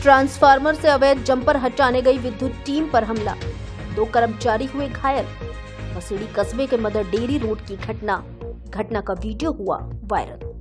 Transformer से अवैध jumper हटाने गई विद्युत टीम पर हमला, 2 कर्मचारी हुए घायल। बसेड़ी कस्बे के मदर डेयरी रोड की घटना का वीडियो हुआ वायरल।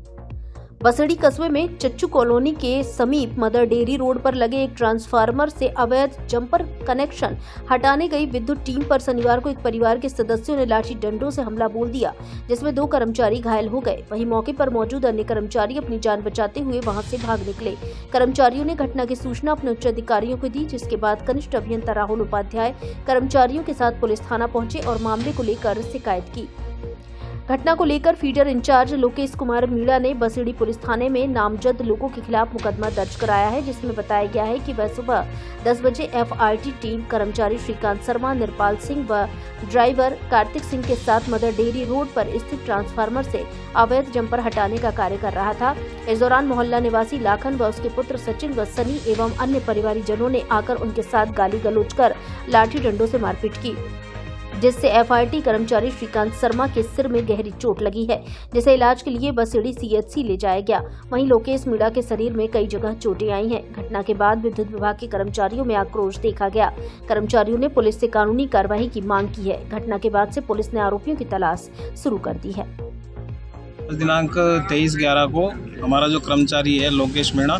बसेड़ी कस्बे में चच्चू कॉलोनी के समीप मदर डेयरी रोड पर लगे एक ट्रांसफार्मर से अवैध जंपर कनेक्शन हटाने गई विद्युत टीम पर शनिवार को एक परिवार के सदस्यों ने लाठी डंडों से हमला बोल दिया, जिसमें 2 कर्मचारी घायल हो गए। वहीं मौके पर मौजूद अन्य कर्मचारी अपनी जान बचाते हुए वहां से भाग निकले। कर्मचारियों ने घटना की सूचना अपने उच्च अधिकारियों को दी, जिसके बाद कनिष्ठ अभियंता राहुल उपाध्याय कर्मचारियों के साथ पुलिस थाना पहुंचे और मामले को लेकर शिकायत की। घटना को लेकर फीडर इंचार्ज लोकेश कुमार मीणा ने बसेड़ी पुलिस थाने में नामजद लोगों के खिलाफ मुकदमा दर्ज कराया है, जिसमें बताया गया है कि वह सुबह 10 बजे एफआरटी टीम कर्मचारी श्रीकांत शर्मा, निरपाल सिंह व ड्राइवर कार्तिक सिंह के साथ मदर डेयरी रोड पर स्थित ट्रांसफार्मर से अवैध जंपर हटाने का कार्य कर रहा था। इस दौरान मोहल्ला निवासी लाखन व उसके पुत्र सचिन व सनी एवं अन्य परिवारीजनों ने आकर उनके साथ गाली गलौज कर लाठी डंडों से मारपीट की, जिससे एफआरटी कर्मचारी श्रीकांत शर्मा के सिर में गहरी चोट लगी है, जिसे इलाज के लिए बसेड़ी सीएचसी ले जाया गया। वहीं लोकेश मीणा के शरीर में कई जगह चोटें आई हैं। घटना के बाद विद्युत विभाग के कर्मचारियों में आक्रोश देखा गया। कर्मचारियों ने पुलिस से कानूनी कार्रवाई की मांग की है। घटना के बाद से पुलिस ने आरोपियों की तलाश शुरू कर दी है। दिनांक 23/11 को हमारा जो कर्मचारी है लोकेश मीणा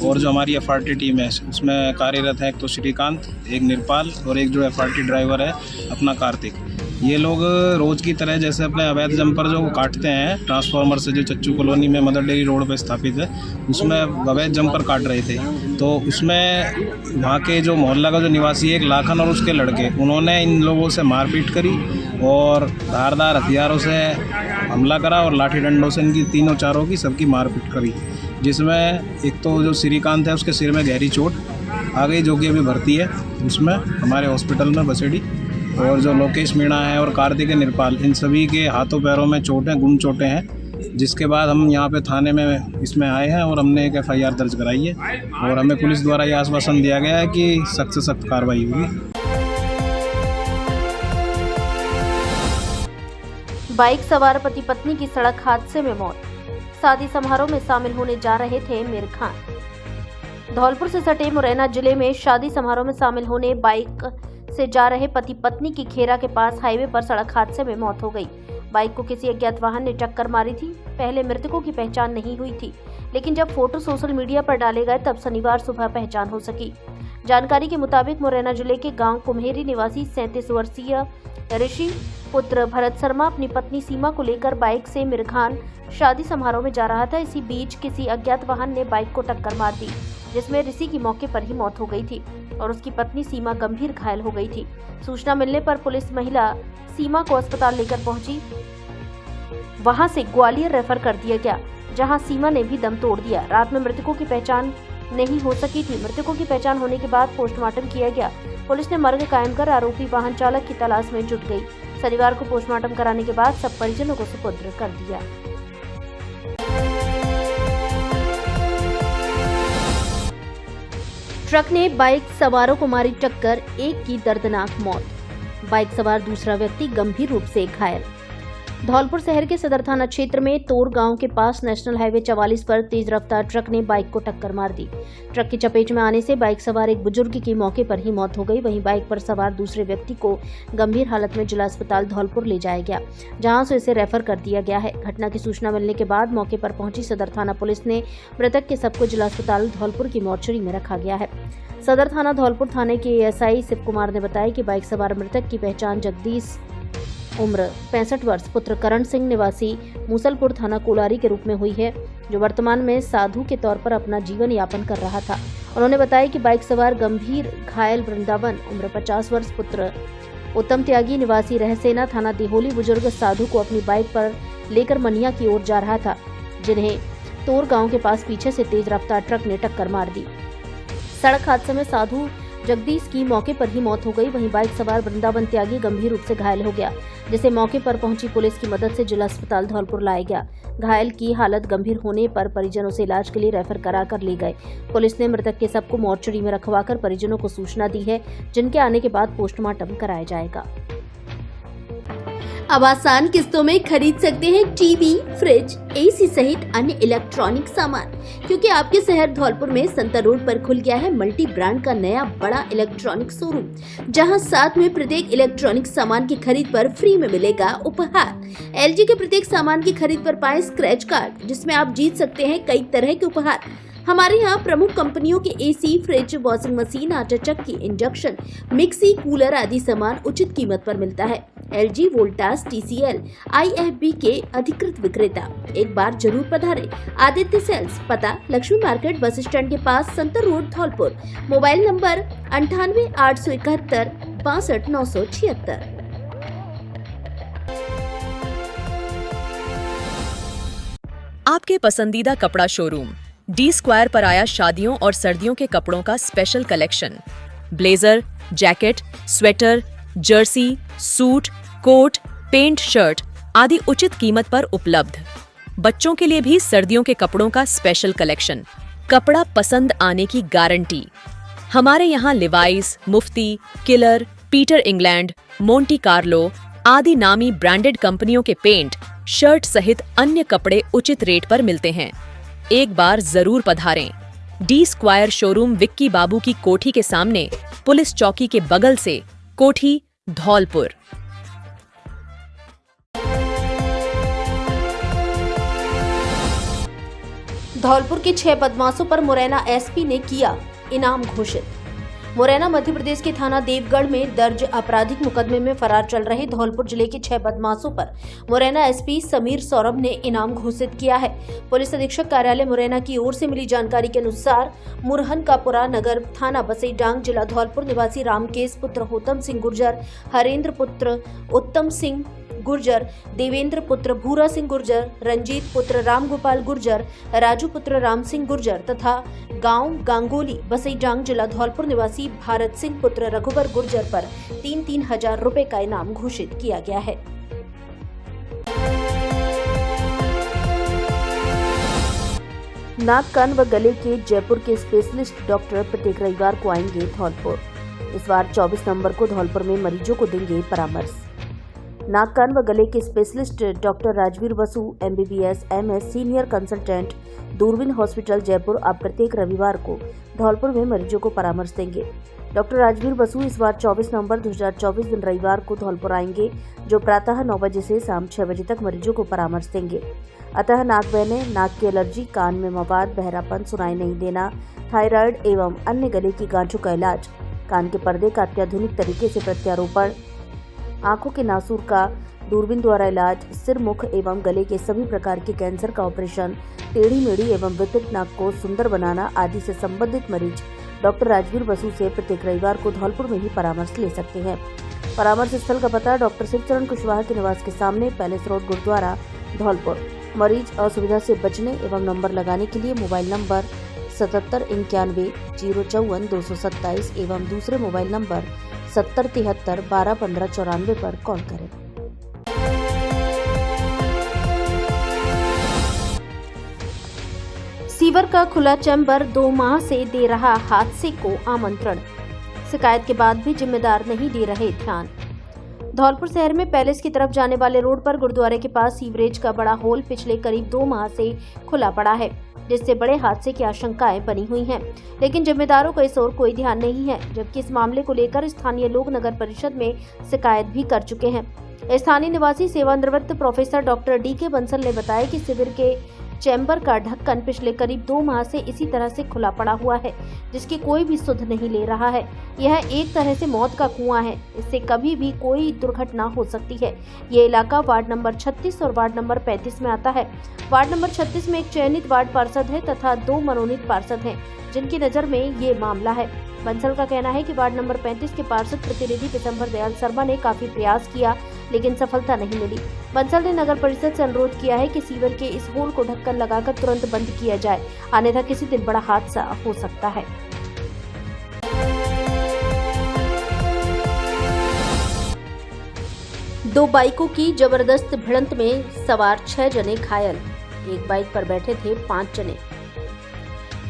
और जो हमारी एफआरटी टीम है उसमें कार्यरत है एक तो श्रीकांत, एक निरपाल और एक जो एफआरटी ड्राइवर है अपना कार्तिक। ये लोग रोज की तरह जैसे अपने अवैध जंपर जो काटते हैं ट्रांसफार्मर से, जो चच्चू कॉलोनी में मदर डेयरी रोड पर स्थापित है, उसमें अवैध जंपर काट रहे थे। तो उसमें वहाँ के जो मोहल्ला का जो निवासी है एक लाखन और उसके लड़के, उन्होंने इन लोगों से मारपीट करी और धारदार हथियारों से हमला करा और लाठी डंडों से इनकी तीनों चारों की सबकी मारपीट करी, जिसमें एक तो जो श्रीकांत है उसके सिर में गहरी चोट आ गई, जो कि अभी भर्ती है उसमें हमारे हॉस्पिटल में बसेड़ी। और जो लोकेश मीणा है और कार्तिक निरपाल, इन सभी के हाथों पैरों में चोटें, गुम चोटें हैं, जिसके बाद हम यहाँ पे थाने में इसमें आए हैं और हमने एक एफआईआर दर्ज कराई है और हमें पुलिस द्वारा यह आश्वासन दिया गया है कि सख्त से सख्त कार्रवाई होगी। बाइक सवार पति पत्नी की सड़क हादसे में मौत। शादी समारोह में शामिल होने जा रहे थे मीर खान। धौलपुर से सटे मुरैना जिले में शादी समारोह में शामिल होने बाइक से जा रहे पति पत्नी की खेरा के पास हाईवे पर सड़क हादसे में मौत हो गई। बाइक को किसी अज्ञात वाहन ने टक्कर मारी थी। पहले मृतकों की पहचान नहीं हुई थी, लेकिन जब फोटो सोशल मीडिया पर डाले गए तब शनिवार सुबह पहचान हो सकी। जानकारी के मुताबिक मुरैना जिले के गांव कुम्हेरी निवासी 37 वर्षीय ऋषि पुत्र भरत शर्मा अपनी पत्नी सीमा को लेकर बाइक से मिरखान शादी समारोह में जा रहा था। इसी बीच किसी अज्ञात वाहन ने बाइक को टक्कर मार दी, जिसमें ऋषि की मौके पर ही मौत हो गई थी और उसकी पत्नी सीमा गंभीर घायल हो गई थी। सूचना मिलने पर पुलिस महिला सीमा को अस्पताल लेकर पहुंची। वहां से ग्वालियर रेफर कर दिया गया, जहां सीमा ने भी दम तोड़ दिया। रात में मृतकों की पहचान नहीं हो सकी थी। मृतकों की पहचान होने के बाद पोस्टमार्टम किया गया। पुलिस ने मर्ग कायम कर आरोपी वाहन चालक की तलाश में जुट गई। शनिवार को पोस्टमार्टम कराने के बाद सब परिजनों को सुपुर्द कर दिया। ट्रक ने बाइक सवारों को मारी टक्कर, एक की दर्दनाक मौत। बाइक सवार दूसरा व्यक्ति गंभीर रूप से घायल। धौलपुर शहर के सदर थाना क्षेत्र में तोर गांव के पास नेशनल हाईवे 44 पर तेज रफ्तार ट्रक ने बाइक को टक्कर मार दी। ट्रक की चपेट में आने से बाइक सवार एक बुजुर्ग की मौके पर ही मौत हो गई। वहीं बाइक पर सवार दूसरे व्यक्ति को गंभीर हालत में जिला अस्पताल धौलपुर ले जाया गया, जहां से इसे रेफर कर दिया गया है। घटना की सूचना मिलने के बाद मौके पर पहुंची सदर थाना पुलिस ने मृतक के शव को जिला अस्पताल धौलपुर की मोर्चरी में रखा गया है। सदर थाना धौलपुर थाने के एएसआई शिव कुमार ने बताया कि बाइक सवार मृतक की पहचान जगदीश, उम्र 65 वर्ष, पुत्र करण सिंह, निवासी मूसलपुर थाना कोलारी के रूप में हुई है, जो वर्तमान में साधु के तौर पर अपना जीवन यापन कर रहा था। उन्होंने बताया कि बाइक सवार गंभीर घायल वृंदावन, उम्र 50 वर्ष, पुत्र उत्तम त्यागी, निवासी रहसेना थाना दिहोली, बुजुर्ग साधु को अपनी बाइक पर लेकर मनिया की ओर जा रहा था, जिन्हें तोर गांव के पास पीछे से तेज रफ्तार ट्रक ने टक्कर मार दी। सड़क हादसे में साधु जगदीश की मौके पर ही मौत हो गई। वहीं बाइक सवार वृंदावन त्यागी गंभीर रूप से घायल हो गया, जिसे मौके पर पहुंची पुलिस की मदद से जिला अस्पताल धौलपुर लाया गया। घायल की हालत गंभीर होने पर परिजनों से इलाज के लिए रेफर कराकर ले गए। पुलिस ने मृतक के शव को मोर्चरी में रखवाकर परिजनों को सूचना दी है, जिनके आने के बाद पोस्टमार्टम कराया जाएगा। अब आसान किस्तों में खरीद सकते हैं टीवी, फ्रिज, एसी सहित अन्य इलेक्ट्रॉनिक सामान, क्योंकि आपके शहर धौलपुर में संतर रोड पर खुल गया है मल्टी ब्रांड का नया बड़ा इलेक्ट्रॉनिक शोरूम, जहां साथ में प्रत्येक इलेक्ट्रॉनिक सामान की खरीद पर फ्री में मिलेगा उपहार। एलजी के प्रत्येक सामान की खरीद पर पाएं स्क्रैच कार्ड, जिसमें आप जीत सकते हैं कई तरह के उपहार। हमारे यहाँ प्रमुख कंपनियों के एसी, फ्रिज, वॉशिंग मशीन, आटा चक्की, इंडक्शन, मिक्सी, कूलर आदि सामान उचित कीमत पर मिलता है। एलजी, वोल्टास, टीसीएल, आईएफबी के अधिकृत विक्रेता। एक बार जरूर पधारें। आदित्य सेल्स, पता लक्ष्मी मार्केट बस स्टैंड के पास, Santar road, Dholpur. Mobile number 9881 62 976। आपके पसंदीदा कपड़ा शोरूम डी स्क्वायर पर आया शादियों और सर्दियों के कपड़ों का special collection. Blazer, jacket, sweater, jersey, suit, coat, pant, shirt आदि उचित कीमत पर उपलब्ध। बच्चों के लिए भी सर्दियों के कपड़ों का स्पेशल कलेक्शन। कपड़ा पसंद आने की गारंटी। हमारे यहाँ Levi's, Mufti, Killer, Peter England, Monte Carlo आदि नामी ब्रांडेड कंपनियों के पेंट, शर्ट सहित अन्य कपड़े उचित रेट पर मिलते हैं। एक बार जरूर पधारें। डी स्क्वायर शोरूम विक्की बाबू की कोठी के सामने, पुलिस चौकी के बगल से, कोठी, धौलपुर। धौलपुर के 6 बदमाशों पर मुरैना एसपी ने किया इनाम घोषित। मुरैना मध्य प्रदेश के थाना देवगढ़ में दर्ज आपराधिक मुकदमे में फरार चल रहे धौलपुर जिले के 6 बदमाशों पर मुरैना एसपी समीर सौरभ ने इनाम घोषित किया है। पुलिस अधीक्षक कार्यालय मुरैना की ओर से मिली जानकारी के अनुसार मुरहन कापुरा नगर थाना बसईडांग जिला धौलपुर निवासी रामकेश पुत्र होतम सिंह गुर्जर, हरेंद्र पुत्र उत्तम सिंह गुर्जर, देवेंद्र पुत्र भूरा सिंह गुर्जर, रंजीत पुत्र रामगोपाल गुर्जर, राजू पुत्र राम सिंह गुर्जर तथा गांव गांगोली बसईडांग जिला धौलपुर निवासी भारत सिंह पुत्र रघुवर गुर्जर पर 3-3 हजार रुपए का इनाम घोषित किया गया है। नाक, कान व गले के जयपुर के स्पेशलिस्ट डॉक्टर प्रत्येक रविवार को आएंगे धौलपुर। इस बार 24 नवंबर को धौलपुर में मरीजों को देंगे परामर्श। नाक, कान व गले के specialist doctor Rajveer Basu, MBBS, MS, senior consultant, दूरबीन हॉस्पिटल जयपुर अब प्रत्येक रविवार को धौलपुर में मरीजों को परामर्श देंगे। डॉक्टर राजवीर बसु इस बार 24 नवंबर 2024 दिन रविवार को धौलपुर आएंगे, जो प्रातः 9 बजे से शाम 6 बजे तक मरीजों को परामर्श देंगे। अतः नाक बहने, नाक की एलर्जी, कान में मवाद, बहरापन, सुनाई नहीं देना, थायराइड एवं अन्य गले की गांठों का इलाज, कान के पर्दे का अत्याधुनिक तरीके से प्रत्यारोपण, आंखों के नासूर का दूरबीन द्वारा इलाज, सिर, मुख एवं गले के सभी प्रकार के कैंसर का ऑपरेशन, टेढ़ी मेढ़ी एवं विकृत नाक को सुंदर बनाना आदि से संबंधित मरीज डॉक्टर राजवीर बसु से प्रत्येक रविवार को धौलपुर में ही परामर्श ले सकते हैं। परामर्श स्थल का पता डॉक्टर शिवचरण कुशवाहा के निवास के सामने, पैलेस रोड, गुरुद्वारा, धौलपुर। मरीज असुविधा से बचने एवं नंबर लगाने के लिए मोबाइल नंबर 7791 054 227 एवं दूसरे मोबाइल नंबर 7073 12 15 94 पर कॉल करें। सीवर का खुला चैम्बर 2 माह से दे रहा हादसे को आमंत्रण, शिकायत के बाद भी जिम्मेदार नहीं दे रहे ध्यान। धौलपुर शहर में पैलेस की तरफ जाने वाले रोड पर गुरुद्वारे के पास सीवरेज का बड़ा होल पिछले करीब 2 माह से खुला पड़ा है, जिससे बड़े हादसे की आशंकाएं बनी हुई हैं। लेकिन जिम्मेदारों को इस ओर कोई ध्यान नहीं है, जबकि इस मामले को लेकर स्थानीय लोग नगर परिषद में शिकायत भी कर चुके हैं। स्थानीय निवासी सेवानिवृत्त प्रोफेसर डॉक्टर DK बंसल ने बताया कि शिविर के चैम्बर का ढक्कन पिछले करीब 2 माह से इसी तरह से खुला पड़ा हुआ है, जिसकी कोई भी सुध नहीं ले रहा है। यह एक तरह से मौत का कुआं है, इससे कभी भी कोई दुर्घटना हो सकती है। ये इलाका वार्ड नंबर 36 और वार्ड नंबर 35 में आता है। वार्ड नंबर 36 में एक चयनित वार्ड पार्षद है तथा 2 मनोनीत पार्षद हैं, जिनकी नजर में ये मामला है। बंसल का कहना है कि वार्ड नंबर 35 के पार्षद प्रतिनिधि पितंबर दयाल शर्मा ने काफी प्रयास किया, लेकिन सफलता नहीं मिली। बंसल ने नगर परिषद से अनुरोध किया है कि सीवर के इस होल को ढक्कन लगाकर तुरंत बंद किया जाए, अन्यथा किसी दिन बड़ा हादसा हो सकता है। दो बाइकों की जबरदस्त भिड़ंत में सवार 6 जने घायल, एक बाइक पर बैठे थे 5 जने।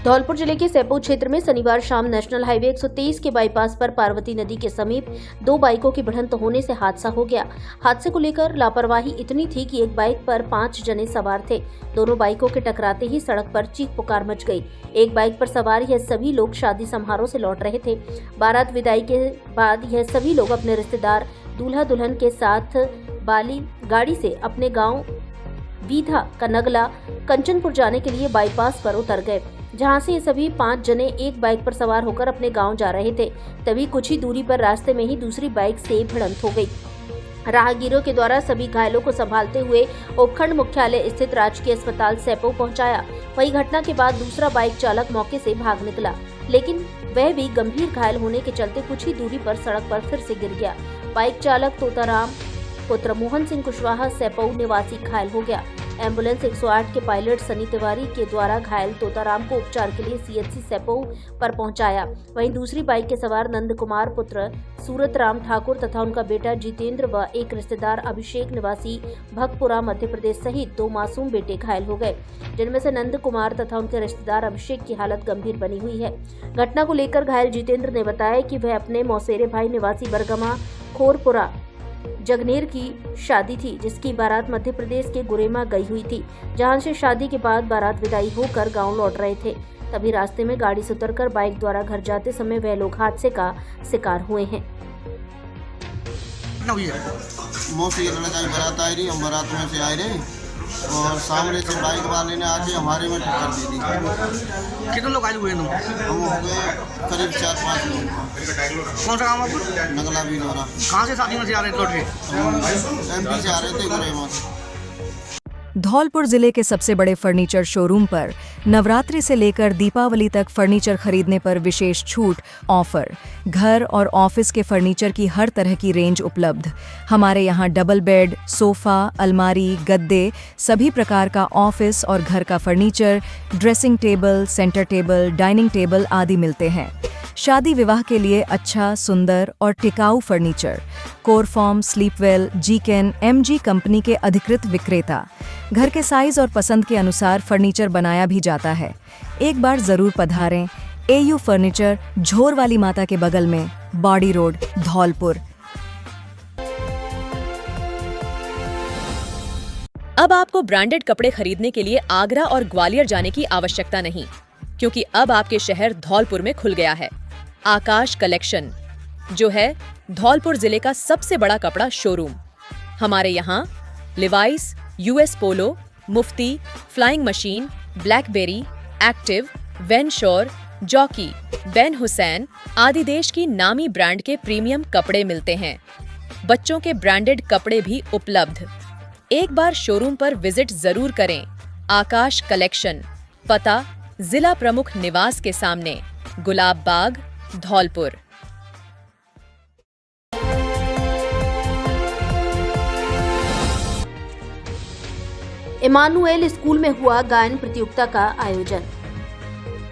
धौलपुर जिले के सैपो क्षेत्र में शनिवार शाम नेशनल हाईवे 123 के बाईपास पर पार्वती नदी के समीप दो बाइकों की भिड़ंत होने से हादसा हो गया। हादसे को लेकर लापरवाही इतनी थी कि एक बाइक पर 5 जने सवार थे। दोनों बाइकों के टकराते ही सड़क पर चीख पुकार मच गई। एक बाइक पर सवार यह सभी लोग शादी समारोह से लौट रहे थे। बारात विदाई के बाद यह सभी लोग अपने रिश्तेदार दूल्हा दुल्हन के साथ बाली गाड़ी से अपने गाँव वीधा का नगला कंचनपुर जाने के लिए बाईपास पर उतर गए, जहां से ये सभी 5 जने एक बाइक पर सवार होकर अपने गांव जा रहे थे। तभी कुछ ही दूरी पर रास्ते में ही दूसरी बाइक से भिड़ंत हो गई। राहगीरों के द्वारा सभी घायलों को संभालते हुए उपखंड मुख्यालय स्थित राजकीय अस्पताल सैपो पहुंचाया। वहीं घटना के बाद दूसरा बाइक चालक मौके से भाग निकला, लेकिन वह भी गंभीर घायल होने के चलते कुछ ही दूरी पर सड़क पर फिर से गिर गया। बाइक चालक तोताराम पुत्र मोहन सिंह कुशवाहा सैपो निवासी घायल हो गया। एम्बुलेंस 108 के पायलट सनी तिवारी के द्वारा घायल तोताराम को उपचार के लिए सीएचसी सैपो पर पहुंचाया। वहीं दूसरी बाइक के सवार नंद कुमार पुत्र सूरत राम ठाकुर तथा उनका बेटा जितेंद्र व एक रिश्तेदार अभिषेक निवासी भक्तपुरा मध्य प्रदेश सहित 2 मासूम बेटे घायल हो गए, जिनमें से नंद कुमार तथा उनके रिश्तेदार अभिषेक की हालत गंभीर बनी हुई है। घटना को लेकर घायल जितेंद्र ने बताया कि वह अपने मौसेरे भाई निवासी बरगमा खोरपुरा जगनेर की शादी थी, जिसकी बारात मध्य प्रदेश के गुरेमा गई हुई थी, जहां से शादी के बाद बारात विदाई होकर गांव लौट रहे थे। तभी रास्ते में गाड़ी से उतरकर बाइक द्वारा घर जाते समय वह लोग हादसे का शिकार हुए हैं। मौसी लड़ाई बारात आई रही, हम बारात में से आए रहे और सामने से बाइक वाले ने आके हमारे में टक्कर दे दी। कितने लोग आए हुए हैं? हम हो गए करीब 4-5 लोग। कौन सा काम आपको? नगला भी दौरा। कहाँ से शादी में से आ रहे थे? लौट के एमपी से आ रहे थे गुरेमा से। धौलपुर जिले के सबसे बड़े फर्नीचर शोरूम पर नवरात्रि से लेकर दीपावली तक फर्नीचर खरीदने पर विशेष छूट ऑफर। घर और ऑफिस के फर्नीचर की हर तरह की रेंज उपलब्ध। हमारे यहाँ डबल बेड, सोफा, अलमारी, गद्दे, सभी प्रकार का ऑफिस और घर का furniture, dressing table, centre table, dining table आदि मिलते हैं। शादी विवाह के लिए अच्छा, सुंदर और टिकाऊ फर्नीचर। कोरफॉर्म, स्लीपवेल, जीकेन, एमजी कंपनी के अधिकृत विक्रेता। घर के साइज और पसंद के अनुसार फर्नीचर बनाया भी जाता है। एक बार जरूर पधारें। एयू फर्नीचर, झोर वाली माता के बगल में, बॉडी रोड, धौलपुर। अब आपको ब्रांडेड कपड़े खरीदने के लिए आगरा और ग्वालियर जाने की आवश्यकता नहीं, क्योंकि अब आपके शहर धौलपुर में खुल गया है आकाश कलेक्शन, जो है धौलपुर जिले का सबसे बड़ा कपड़ा शोरूम। हमारे यहाँ Levi's, US Polo, Mufti, Flying Machine, Blackberry, active, वेनशोर, जॉकी, बेन हुसैन आदि देश की नामी ब्रांड के प्रीमियम कपड़े मिलते हैं। बच्चों के ब्रांडेड कपड़े भी उपलब्ध। एक बार शोरूम पर विजिट जरूर करें। आकाश कलेक्शन, पता जिला प्रमुख निवास के सामने, गुलाब बाग, धौलपुर। इमानुएल स्कूल में हुआ गायन प्रतियोगिता का आयोजन।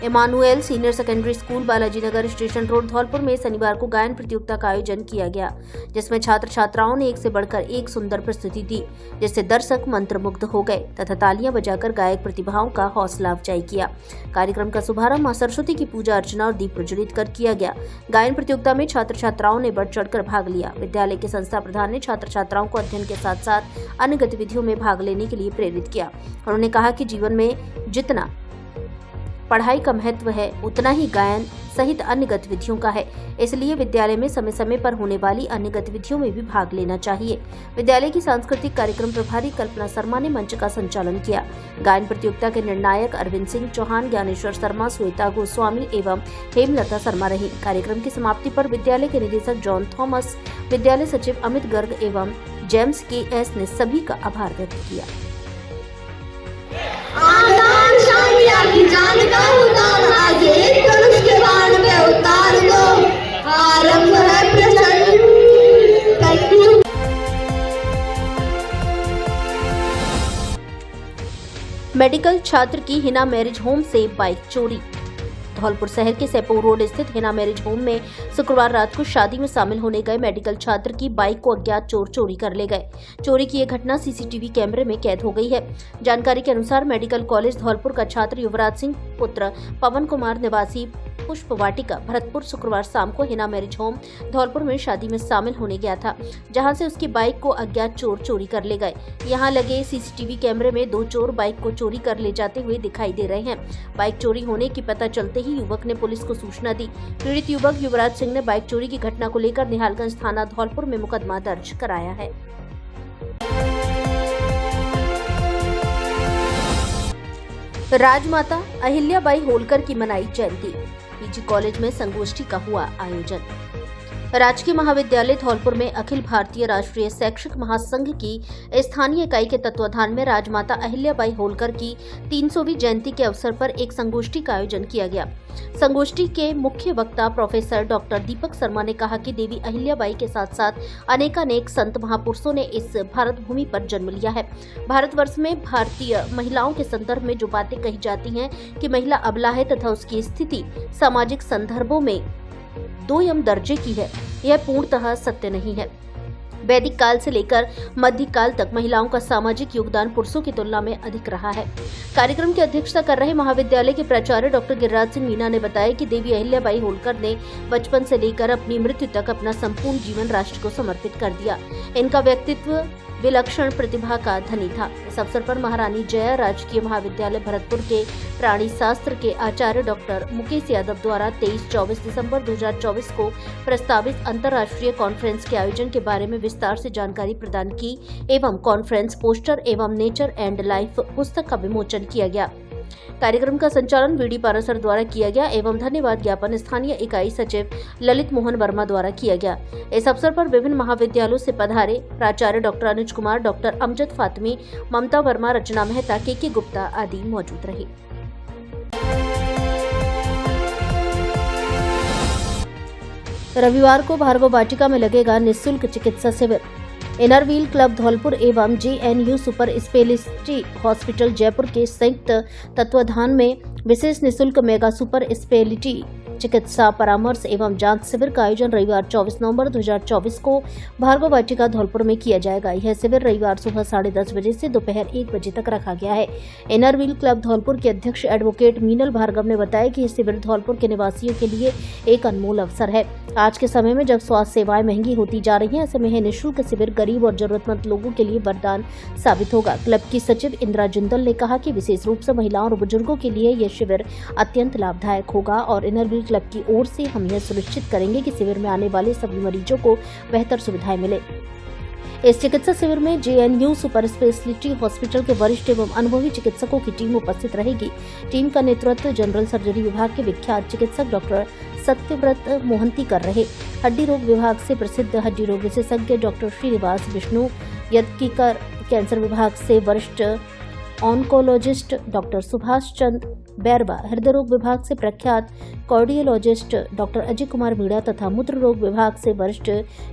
Emmanuel senior secondary school Balaji Nagar station road Dholpur में शनिवार को गायन प्रतियोगिता का आयोजन किया गया, जिसमें छात्र छात्राओं ने एक से बढ़कर एक सुंदर प्रस्तुति दी, जिससे दर्शक मंत्रमुग्ध हो गए तथा तालियां बजाकर गायक प्रतिभाओं का हौसला अफजाई किया। कार्यक्रम का शुभारंभ मां सरस्वती की पूजा अर्चना और दीप प्रज्वलित कर किया गया। गायन प्रतियोगिता में छात्र छात्राओं ने बढ़ चढ़कर भाग लिया। विद्यालय के संस्था प्रधान ने छात्र छात्राओं को अध्ययन के साथ साथ अन्य गतिविधियों में भाग लेने के लिए प्रेरित किया। उन्होंने कहा कि जीवन में जितना पढ़ाई का महत्व है, उतना ही गायन सहित अन्य गतिविधियों का है, इसलिए विद्यालय में समय समय पर होने वाली अन्य गतिविधियों में भी भाग लेना चाहिए। विद्यालय की सांस्कृतिक कार्यक्रम प्रभारी कल्पना शर्मा ने मंच का संचालन किया। गायन प्रतियोगिता के निर्णायक अरविंद सिंह चौहान, ज्ञानेश्वर शर्मा, श्वेता गोस्वामी एवं हेमलता शर्मा रही। कार्यक्रम की समाप्ति पर विद्यालय के निदेशक जॉन थॉमस, विद्यालय सचिव अमित गर्ग एवं जेम्स के.एस. ने सभी का आभार व्यक्त किया। की जान का उतार आज एक धनुष के बाण पे उतार दो, आरंभ है प्रचंड। मेडिकल छात्र की हिना मैरिज होम से बाइक चोरी। धौलपुर शहर के सेपोर रोड स्थित हिना मैरिज होम में शुक्रवार रात को शादी में शामिल होने गए मेडिकल छात्र की बाइक को अज्ञात चोर चोरी कर ले गए। चोरी की यह घटना सीसीटीवी कैमरे में कैद हो गई है। जानकारी के अनुसार मेडिकल कॉलेज धौलपुर का छात्र युवराज सिंह पुत्र पवन कुमार निवासी पुष्प वाटिका भरतपुर शुक्रवार शाम को हिना मैरिज होम धौलपुर में शादी में शामिल होने गया था, जहां से उसकी बाइक को अज्ञात चोर चोरी कर ले गए। यहां लगे सीसीटीवी कैमरे में 2 चोर बाइक को चोरी कर ले जाते हुए दिखाई दे रहे हैं। बाइक चोरी होने की पता चलते ही युवक ने पुलिस को सूचना दी। पीड़ित युवक युवराज सिंह ने बाइक चोरी की घटना को लेकर निहालगंज थाना धौलपुर में मुकदमा दर्ज कराया है। राजमाता अहिल्याबाई होलकर की मनाई जयंती। पीजी कॉलेज में संगोष्ठी का हुआ आयोजन। राजकीय महाविद्यालय धौलपुर में अखिल भारतीय राष्ट्रीय शैक्षिक महासंघ की स्थानीय इकाई के तत्वाधान में राजमाता अहिल्याबाई होलकर की 300वीं जयंती के अवसर पर एक संगोष्ठी का आयोजन किया गया। संगोष्ठी के मुख्य वक्ता प्रोफेसर डॉक्टर दीपक शर्मा ने कहा कि देवी अहिल्याबाई के साथ साथ अनेकानेक संत महापुरुषों ने इस भारत भूमि पर जन्म लिया है। भारतवर्ष में भारतीय महिलाओं के संदर्भ में जो बातें कही जाती हैं कि महिला अबला है तथा उसकी स्थिति सामाजिक संदर्भों में 2 दर्जे की है, यह पूर्णतः सत्य नहीं है। वैदिक काल से लेकर मध्यकाल तक महिलाओं का सामाजिक योगदान पुरुषों की तुलना में अधिक रहा है। कार्यक्रम की अध्यक्षता कर रहे महाविद्यालय के प्राचार्य डॉक्टर गिरिराज सिंह मीना ने बताया कि देवी अहिल्याबाई होलकर ने बचपन से लेकर अपनी मृत्यु तक अपना संपूर्ण जीवन राष्ट्र को समर्पित कर दिया। इनका व्यक्तित्व विलक्षण प्रतिभा का धनी था। इस अवसर पर महारानी जया राजकीय महाविद्यालय भरतपुर के प्राणी शास्त्र के आचार्य डॉक्टर मुकेश यादव द्वारा 23-24 दिसंबर 2024 को प्रस्तावित अंतर्राष्ट्रीय कॉन्फ्रेंस के आयोजन के बारे में विस्तार से जानकारी प्रदान की एवं कॉन्फ्रेंस पोस्टर एवं नेचर एंड लाइफ पुस्तक का विमोचन किया गया। कार्यक्रम का संचालन वीडी पारासर द्वारा किया गया एवं धन्यवाद ज्ञापन स्थानीय इकाई सचिव ललित मोहन वर्मा द्वारा किया गया। इस अवसर पर विभिन्न महाविद्यालयों से पधारे प्राचार्य डॉक्टर अनुज कुमार, डॉक्टर अमजद फातिमी, ममता वर्मा, रचना मेहता, के गुप्ता आदि मौजूद रहे। रविवार को भार्गव वाटिका में लगेगा निःशुल्क चिकित्सा शिविर। इनर व्हील क्लब धौलपुर एवं JNU super speciality hospital Jaipur के संयुक्त तत्वाधान में विशेष निःशुल्क मेगा सुपर स्पेशलिटी चिकित्सा परामर्श एवं जांच शिविर का आयोजन रविवार 24 नवंबर 2024 को भार्गव वाटिका धौलपुर में किया जाएगा। यह शिविर रविवार सुबह 10:30 बजे से दोपहर 1 बजे तक रखा गया है। इनर व्हील क्लब धौलपुर के अध्यक्ष एडवोकेट मीनल भार्गव ने बताया कि यह शिविर धौलपुर के निवासियों के लिए एक अनमोल अवसर है। आज के समय में जब स्वास्थ्य सेवाएं महंगी होती जा रही हैं, ऐसे में यह निःशुल्क शिविर गरीब और जरूरतमंद लोगों के लिए वरदान साबित होगा। क्लब की सचिव इंदिरा जिंदल ने कहा कि विशेष रूप से महिलाओं और बुजुर्गों के लिए यह शिविर अत्यंत लाभदायक होगा और इनर व्हील क्लब की ओर से हम यह सुनिश्चित करेंगे कि शिविर में आने वाले सभी मरीजों को बेहतर सुविधाएं मिले। इस चिकित्सा शिविर में JNU सुपर स्पेशलिटी हॉस्पिटल के वरिष्ठ एवं अनुभवी चिकित्सकों की टीम उपस्थित रहेगी। टीम का नेतृत्व जनरल सर्जरी विभाग के विख्यात चिकित्सक डॉक्टर सत्यव्रत मोहंती कर रहे। हड्डी रोग विभाग से प्रसिद्ध हड्डी रोग विशेषज्ञ डॉक्टर श्रीनिवास विष्णु यदकीकर, कैंसर विभाग से वरिष्ठ ऑन्कोलॉजिस्ट डॉक्टर सुभाष चंद्र बैरवा, हृदय रोग विभाग से प्रख्यात कार्डियोलॉजिस्ट डॉक्टर अजय कुमार मीणा तथा मूत्र रोग विभाग से वरिष्ठ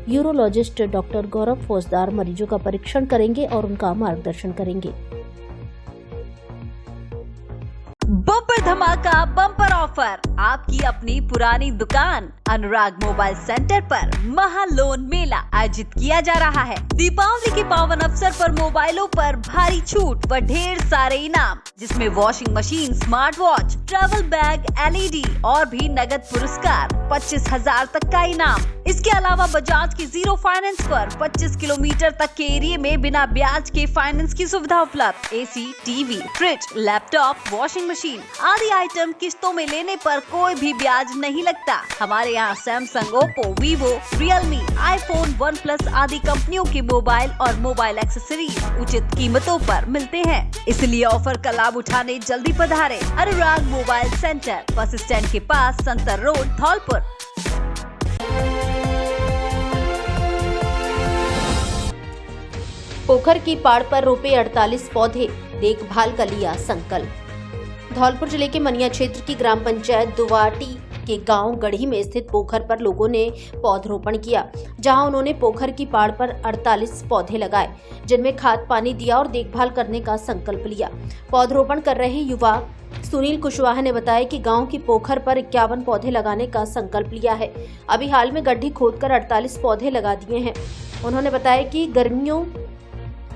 यूरोलॉजिस्ट डॉक्टर गौरव फौजदार मरीजों का परीक्षण करेंगे और उनका मार्गदर्शन करेंगे। बम्पर धमाका बम्पर ऑफर आपकी अपनी पुरानी दुकान अनुराग मोबाइल सेंटर पर महालोन मेला आयोजित किया जा रहा है। दीपावली के पावन अवसर पर मोबाइलों पर भारी छूट व ढेर सारे इनाम, जिसमें washing machine, smart watch, travel bag, LED और भी नगद पुरस्कार 25,000 तक का इनाम। इसके अलावा बजाज की 0 फाइनेंस पर 25 किलोमीटर तक के एरिया में बिना ब्याज के फाइनेंस की सुविधा उपलब्ध। AC, TV, fridge, laptop, washing machine आदि आइटम किस्तों में लेने पर कोई भी ब्याज नहीं लगता। हमारे यहाँ Samsung, Oppo, Vivo, Realme, iPhone, OnePlus आदि कंपनियों के मोबाइल और मोबाइल एक्सेसरीज उचित कीमतों पर मिलते हैं। इसलिए ऑफर का लाभ उठाने जल्दी पधारे। अनुराग मोबाइल सेंटर, बस स्टैंड के पास, संतर रोड, धौलपुर। पोखर की पाड़ पर रोपे 48 पौधे, देखभाल का लिया संकल्प। धौलपुर जिले के मनिया क्षेत्र की ग्राम पंचायत दुवाटी के गांव गढ़ी में स्थित पोखर पर लोगों ने पौधरोपण किया, जहां उन्होंने पोखर की पाड़ पर 48 पौधे लगाए, जिनमें खाद पानी दिया और देखभाल करने का संकल्प लिया। पौधरोपण कर रहे युवा सुनील कुशवाहा ने बताया कि गांव की पोखर पर 51 पौधे लगाने का संकल्प लिया है। अभी हाल में गड्ढी खोदकर 48 पौधे लगा दिए हैं। उन्होंने बताया कि गर्मियों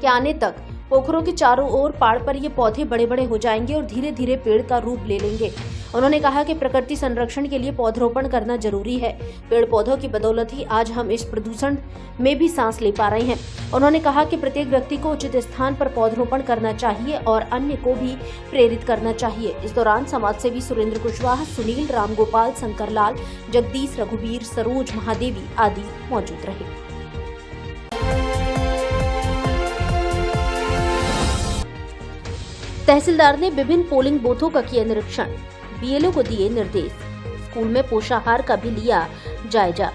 के आने तक पोखरों के चारों ओर पाड़ पर ये पौधे बड़े बड़े हो जाएंगे और धीरे धीरे पेड़ का रूप ले लेंगे। उन्होंने कहा कि प्रकृति संरक्षण के लिए पौधरोपण करना जरूरी है। पेड़ पौधों की बदौलत ही आज हम इस प्रदूषण में भी सांस ले पा रहे हैं। उन्होंने कहा कि प्रत्येक व्यक्ति को उचित स्थान पर पौधरोपण करना चाहिए और अन्य को भी प्रेरित करना चाहिए। इस दौरान समाजसेवी सुरेंद्र कुशवाहा, सुनील, रामगोपाल, शंकरलाल, जगदीश, रघुवीर, सरोज, महादेवी आदि मौजूद रहे। तहसीलदार ने विभिन्न पोलिंग बूथों का किया निरीक्षण, बीएलओ को दिए निर्देश, स्कूल में पोषाहार का भी लिया जायजा।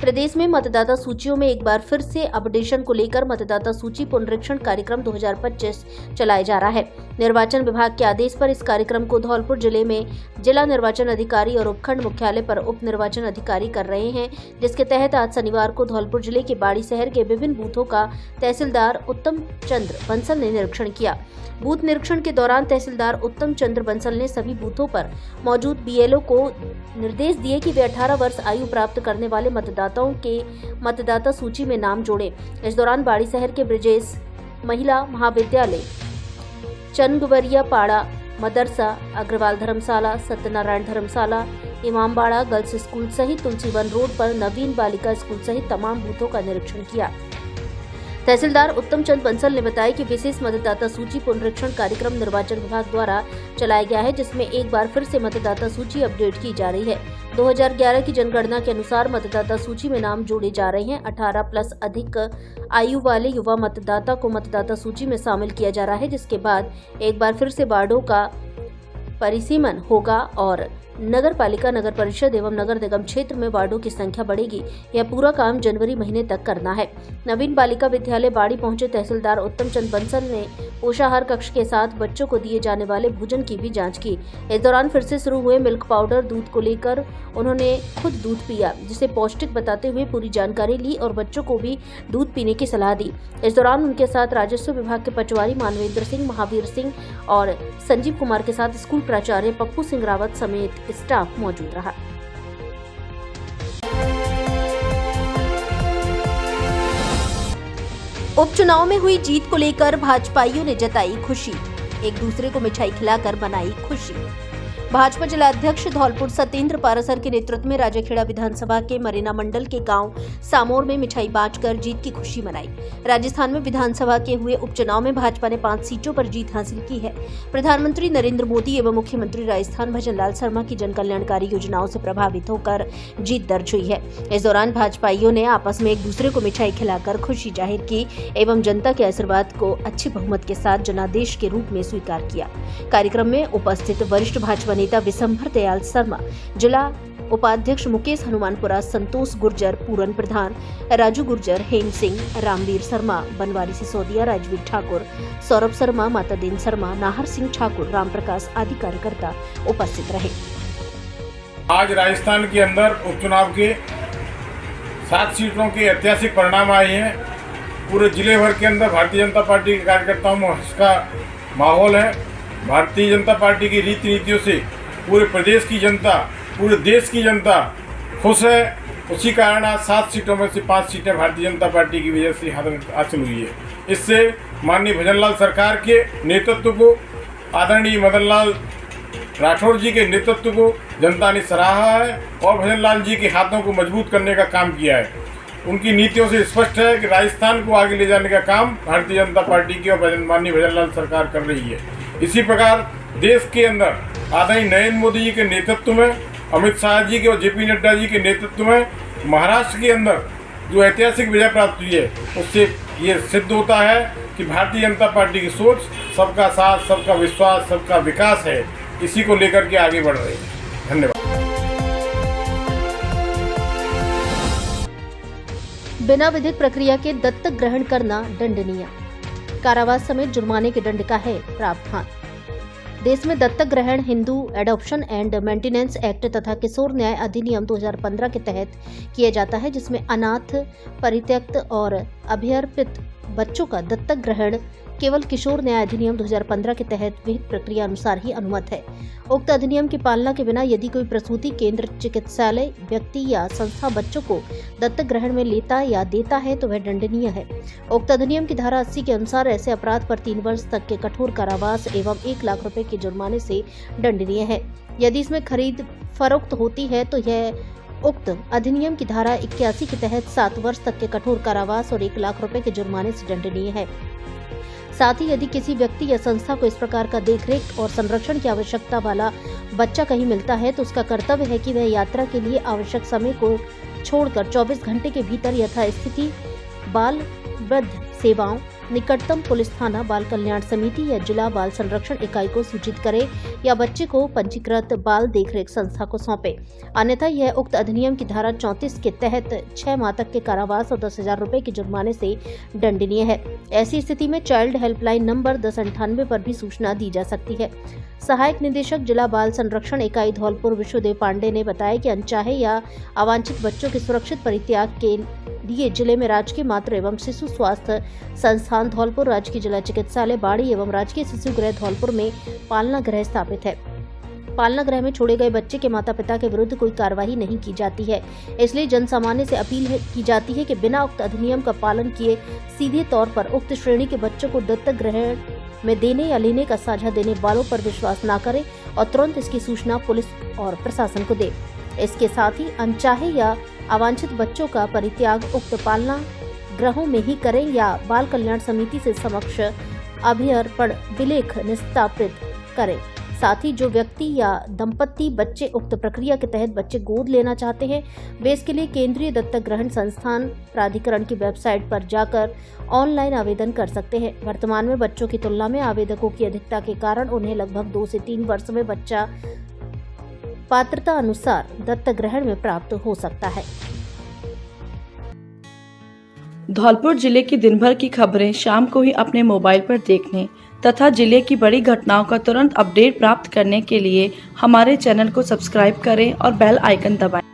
प्रदेश में मतदाता सूचियों में एक बार फिर से अपडेशन को लेकर मतदाता सूची पुनरीक्षण कार्यक्रम 2025 चलाया जा रहा है। निर्वाचन विभाग के आदेश पर इस कार्यक्रम को धौलपुर जिले में जिला निर्वाचन अधिकारी और उपखंड मुख्यालय पर उप निर्वाचन अधिकारी कर रहे हैं, जिसके तहत आज शनिवार को धौलपुर जिले के बाड़ी शहर के विभिन्न बूथों का तहसीलदार उत्तम चंद्र बंसल ने निरीक्षण किया। बूथ निरीक्षण के दौरान तहसीलदार उत्तम चंद्र बंसल ने सभी बूथों पर मौजूद बीएलओ को निर्देश दिए कि वे 18 वर्ष आयु प्राप्त करने वाले मतदाताओं के मतदाता सूची में नाम जोड़ें। इस दौरान बाड़ी शहर के ब्रिजेश महिला महाविद्यालय, चनगवरिया पाड़ा मदरसा, अग्रवाल धर्मशाला, सत्यनारायण धर्मशाला, इमामबाड़ा गर्ल्स स्कूल सहित तुलसीवन रोड पर नवीन बालिका स्कूल सहित तमाम बूथों का निरीक्षण किया। तहसीलदार उत्तम चंद बंसल ने बताया कि विशेष मतदाता सूची पुनरीक्षण कार्यक्रम निर्वाचन विभाग द्वारा चलाया गया है, जिसमें एक बार फिर से मतदाता सूची अपडेट की जा रही है। 2011 की जनगणना के अनुसार मतदाता सूची में नाम जोड़े जा रहे हैं। 18 प्लस अधिक आयु वाले युवा मतदाता को मतदाता सूची में शामिल किया जा रहा है, जिसके बाद एक बार फिर से वार्डों का परिसीमन होगा और नगर पालिका, नगर परिषद एवं नगर निगम क्षेत्र में वार्डों की संख्या बढ़ेगी। यह पूरा काम जनवरी महीने तक करना है। नवीन बालिका विद्यालय बाड़ी पहुंचे तहसीलदार उत्तम चंद बंसल ने पोषाहार कक्ष के साथ बच्चों को दिए जाने वाले भोजन की भी जांच की। इस दौरान फिर से शुरू हुए मिल्क पाउडर दूध को लेकर उन्होंने खुद दूध पिया, जिसे पौष्टिक बताते हुए पूरी जानकारी ली और बच्चों को भी दूध पीने की सलाह दी। इस दौरान उनके साथ राजस्व विभाग के पटवारी मानवेंद्र सिंह, महावीर सिंह और संजीव कुमार के साथ स्कूल प्राचार्य पप्पू सिंह रावत समेत स्टाफ मौजूद रहा। उपचुनाव में हुई जीत को लेकर भाजपाइयों ने जताई खुशी, एक दूसरे को मिठाई खिलाकर बनाई खुशी। भाजपा जिलाध्यक्ष धौलपुर सत्येंद्र पारासर के नेतृत्व में राजाखेड़ा विधानसभा के मरीना मंडल के गांव सामोर में मिठाई बांटकर जीत की खुशी मनाई। राजस्थान में विधानसभा के हुए उपचुनाव में भाजपा ने 5 सीटों पर जीत हासिल की है। प्रधानमंत्री नरेंद्र मोदी एवं मुख्यमंत्री राजस्थान भजनलाल शर्मा की जन कल्याणकारी योजनाओं से प्रभावित होकर जीत दर्ज हुई है। इस दौरान भाजपाइयों ने आपस में एक दूसरे को मिठाई खिलाकर खुशी जाहिर की एवं जनता के आशीर्वाद को अच्छे बहुमत के साथ जनादेश के रूप में स्वीकार किया। कार्यक्रम में उपस्थित वरिष्ठ भाजपा नेता विशंभर दयाल शर्मा, जिला उपाध्यक्ष मुकेश हनुमानपुरा, संतोष गुर्जर, पूरन प्रधान, राजू गुर्जर, हेम सिंह, रामवीर शर्मा, बनवारी सिसोदिया, राजवीर ठाकुर, सौरभ शर्मा, मातादेन शर्मा, नाहर सिंह ठाकुर, रामप्रकाश आदि कार्यकर्ता उपस्थित रहे। आज राजस्थान के अंदर उपचुनाव के 7 सीटों के ऐतिहासिक परिणाम आए हैं। पूरे जिले भर के अंदर भारतीय जनता पार्टी के कार्यकर्ताओं में हर्ष का माहौल है। भारतीय जनता पार्टी की रीति नीतियों से पूरे प्रदेश की जनता, पूरे देश की जनता खुश है। उसी कारण आज 7 सीटों में से 5 सीटें भारतीय जनता पार्टी की वजह से हासिल हुई है। इससे माननीय भजनलाल सरकार के नेतृत्व को, आदरणीय मदन लाल राठौड़ जी के नेतृत्व को जनता ने सराहा है और भजनलाल जी के हाथों को मजबूत करने का काम किया है। उनकी नीतियों से स्पष्ट है कि राजस्थान को आगे ले जाने का काम भारतीय जनता पार्टी की और माननीय भजनलाल सरकार कर रही है। इसी प्रकार देश के अंदर आदरणीय नरेंद्र मोदी जी के नेतृत्व में, अमित शाह जी के और जेपी नड्डा जी के नेतृत्व में महाराष्ट्र के अंदर जो ऐतिहासिक विजय प्राप्त हुई है, उससे ये सिद्ध होता है कि भारतीय जनता पार्टी की सोच सबका साथ, सबका विश्वास, सबका विकास है। इसी को लेकर के आगे बढ़ रही है। धन्यवाद। बिना विधिक प्रक्रिया के दत्तक ग्रहण करना दंडनीय, कारावास समेत जुर्माने के दंड का है प्रावधान। देश में दत्तक ग्रहण Hindu adoption and maintenance act तथा किशोर न्याय अधिनियम 2015 के तहत किया जाता है, जिसमें अनाथ, परित्यक्त और अभ्यर्पित बच्चों का दत्तक ग्रहण केवल किशोर न्याय अधिनियम 2015 के तहत विहित प्रक्रिया अनुसार ही अनुमत है। उक्त अधिनियम की पालना के बिना यदि कोई प्रसूति केंद्र, चिकित्सालय, व्यक्ति या संस्था बच्चों को दत्तक ग्रहण में लेता या देता है तो वह दंडनीय है। उक्त अधिनियम की धारा 80 के अनुसार ऐसे अपराध पर 3 वर्ष तक के कठोर कारावास एवं 1 लाख रुपए के जुर्माने से दंडनीय है। यदि इसमें खरीद फरोख्त होती है तो यह उक्त अधिनियम की धारा 81 के तहत 7 वर्ष तक के कठोर कारावास और 1 लाख रुपए के जुर्माने से दंडनीय है। साथ ही यदि किसी व्यक्ति या संस्था को इस प्रकार का देखरेख और संरक्षण की आवश्यकता वाला बच्चा कहीं मिलता है तो उसका कर्तव्य है कि वह यात्रा के लिए आवश्यक समय को छोड़कर 24 घंटे के भीतर यथास्थिति बाल वृद्ध सेवाओं, निकटतम पुलिस थाना, बाल कल्याण समिति या जिला बाल संरक्षण इकाई को सूचित करे या बच्चे को पंजीकृत बाल देखरेख संस्था को सौंपे। अन्यथा यह उक्त अधिनियम की धारा 34 के तहत 6 माह तक के कारावास और 10,000 रुपए के जुर्माने से दंडनीय है। ऐसी स्थिति में चाइल्ड हेल्पलाइन नंबर 1098 पर भी सूचना दी जा सकती है। सहायक निदेशक जिला बाल संरक्षण इकाई धौलपुर विश्वदेव पांडे ने बताया कि अनचाहे या अवांछित बच्चों के सुरक्षित परित्याग के लिए जिले में राजकीय मातृ एवं शिशु स्वास्थ्य संस्थान धौलपुर, राजकीय जिला चिकित्सालय बाड़ी एवं राजकीय शिशु गृह धौलपुर में पालना गृह स्थापित है। पालना गृह में छोड़े गए बच्चे के माता पिता के विरुद्ध कोई कार्रवाई नहीं की जाती है। इसलिए जनसामान्य से अपील की जाती है कि बिना उक्त अधिनियम का पालन किए सीधे तौर पर उक्त श्रेणी के बच्चों को दत्तक ग्रहण में देने या लेने का साझा देने वालों पर विश्वास न करें और तुरंत इसकी सूचना पुलिस और प्रशासन को दे। इसके साथ ही अनचाहे या अवांछित बच्चों का परित्याग उक्त पालना गृहों में ही करें या बाल कल्याण समिति से समक्ष अभ्यर्पण विलेख निस्तापित करें। साथ ही जो व्यक्ति या दंपत्ति बच्चे उक्त प्रक्रिया के तहत बच्चे गोद लेना चाहते हैं वे इसके लिए केंद्रीय दत्तक ग्रहण संस्थान प्राधिकरण की वेबसाइट पर जाकर ऑनलाइन आवेदन कर सकते हैं। वर्तमान में बच्चों की तुलना में आवेदकों की अधिकता के कारण उन्हें लगभग 2 से 3 वर्ष में बच्चा पात्रता अनुसार दत्तक ग्रहण में प्राप्त हो सकता है। धौलपुर जिले की दिन भर की खबरें शाम को ही अपने मोबाइल पर देखने तथा जिले की बड़ी घटनाओं का तुरंत अपडेट प्राप्त करने के लिए हमारे चैनल को सब्सक्राइब करें और बेल आइकन दबाएं।